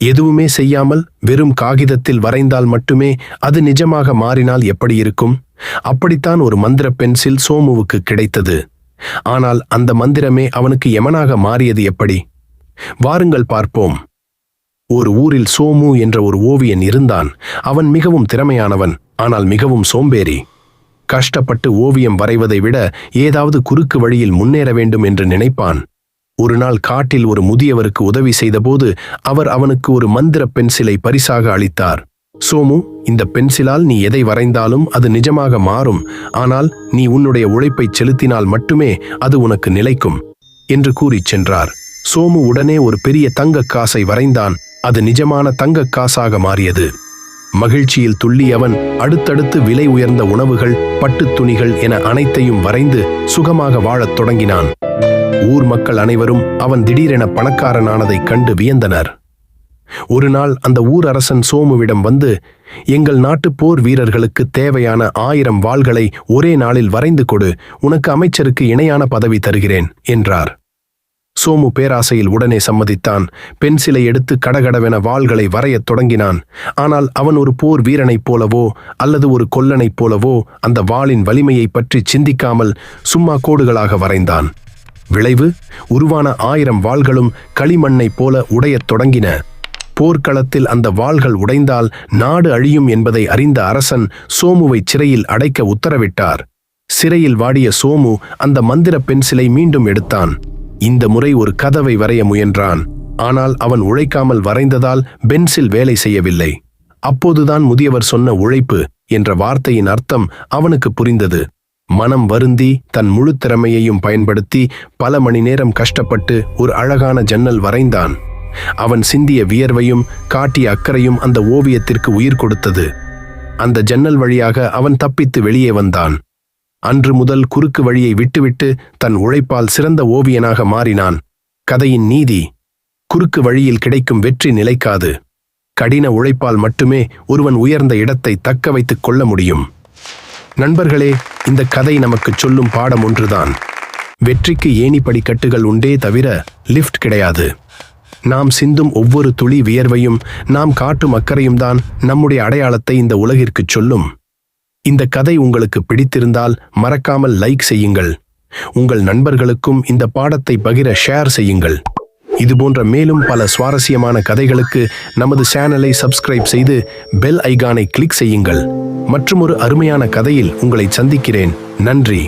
எதுவுமே செய்யாமல் வெறும் காகிதத்தில் வரைந்தால் மட்டுமே அது நிஜமாக மாறினால் எப்படி இருக்கும்? அப்படித்தான் ஒரு மந்திர பென்சில் சோமுவுக்கு கிடைத்தது. ஆனால் அந்த மந்திரமே அவனுக்கு யமனாக மாறியது எப்படி? வாருங்கள் பார்ப்போம். ஒரு ஊரில் சோமு என்ற ஒரு ஓவியன் இருந்தான். அவன் மிகவும் திறமையானவன், ஆனால் மிகவும் சோம்பேறி. கஷ்டப்பட்டு ஓவியம் வரைவதை விட ஏதாவது குறுக்கு வழியில் முன்னேற வேண்டும் என்று நினைப்பான். ஒரு நாள் காட்டில் ஒரு முதியவருக்கு உதவி செய்தபோது அவர் அவனுக்கு ஒரு மந்திர பென்சிலை பரிசாக அளித்தார். சோமு, இந்த பென்சிலால் நீ எதை வரைந்தாலும் அது நிஜமாக மாறும். ஆனால் நீ உன்னுடைய உழைப்பை செலுத்தினால் மட்டுமே அது உனக்கு நிலைக்கும் என்று கூறிச் சென்றார். சோமு உடனே ஒரு பெரிய தங்கக் காசை வரைந்தான். அது நிஜமான தங்கக் காசாக மாறியது. மகிழ்ச்சியில் துள்ளி அவன் அடுத்தடுத்து விலை உயர்ந்த உணவுகள், பட்டுத் துணிகள் என அனைத்தையும் வரைந்து சுகமாக வாழத் தொடங்கினான். ஊர் மக்கள் அனைவரும் அவன் திடீரென பணக்காரனானதைக் கண்டு வியந்தனர். ஒரு நாள் அந்த ஊர் அரசன் சோமுவிடம் வந்து, எங்கள் நாட்டு போர் வீரர்களுக்கு தேவையான 1000 வாள்களை ஒரே நாளில் வரைந்து கொடு, உனக்கு அமைச்சருக்கு இணையான பதவி தருகிறேன் என்றார். சோமு பேராசையில் உடனே சம்மதித்தான். பென்சிலை எடுத்து கடகடவென வாள்களை வரையத் தொடங்கினான். ஆனால் அவன் ஒரு போர் வீரனைப் போலவோ அல்லது ஒரு கொல்லனைப் போலவோ அந்த வாளின் வலிமையை பற்றி சிந்திக்காமல் சும்மா கோடுகளாக வரைந்தான். விளைவு, உருவான 1000 வாள்களும் களிமண்ணைப் போல உடையத் தொடங்கின. போர்க்களத்தில் அந்த வாள்கள் உடைந்தால் நாடு அழியும் என்பதை அறிந்த அரசன் சோமுவை சிறையில் அடைக்க உத்தரவிட்டார். சிறையில் வாடிய சோமு அந்த மந்திர பென்சிலை மீண்டும் எடுத்தான். இந்த முறை ஒரு கதவை வரைய முயன்றான். ஆனால் அவன் உழைக்காமல் வரைந்ததால் பென்சில் வேலை செய்யவில்லை. அப்போதுதான் முதியவர் சொன்ன உழைப்பு என்ற வார்த்தையின் அர்த்தம் அவனுக்கு புரிந்தது. மனம் வருந்தி தன் முழு திறமையையும் பயன்படுத்தி பல மணி நேரம் கஷ்டப்பட்டு ஒரு அழகான ஜன்னல் வரைந்தான். அவன் சிந்திய வியர்வையும் காட்டிய அக்கறையும் அந்த ஓவியத்திற்கு உயிர் கொடுத்தது. அந்த ஜன்னல் வழியாக அவன் தப்பித்து வெளியே வந்தான். அன்று முதல் குறுக்கு வழியை விட்டுவிட்டு தன் உழைப்பால் சிறந்த ஓவியனாக மாறினான். கதையின் நீதி: குறுக்கு வழியில் கிடைக்கும் வெற்றி நிலைக்காது. கடின உழைப்பால் மட்டுமே ஒருவன் உயர்ந்த இடத்தை தக்க வைத்துக் கொள்ள முடியும். நண்பர்களே, இந்த கதை நமக்கு சொல்லும் பாடம் ஒன்றுதான். வெற்றிக்கு ஏணி படிக்கட்டுகள் உண்டே தவிர லிஃப்ட் கிடையாது. நாம் சிந்தும் ஒவ்வொரு துளி வியர்வையும், நாம் காட்டும் அக்கறையும் தான் நம்முடைய அடையாளத்தை இந்த உலகிற்கு சொல்லும். இந்த கதை உங்களுக்கு பிடித்திருந்தால் மறக்காமல் லைக் செய்யுங்கள். உங்கள் நண்பர்களுக்கும் இந்த பாடத்தை பகிர ஷேர் செய்யுங்கள். இதுபோன்ற மேலும் பல சுவாரஸ்யமான கதைகளுக்கு நமது சேனலை சப்ஸ்கிரைப் செய்து பெல் ஐகானை கிளிக் செய்யுங்கள். மற்றும் ஒரு அருமையான கதையில் உங்களை சந்திக்கிறேன். நன்றி.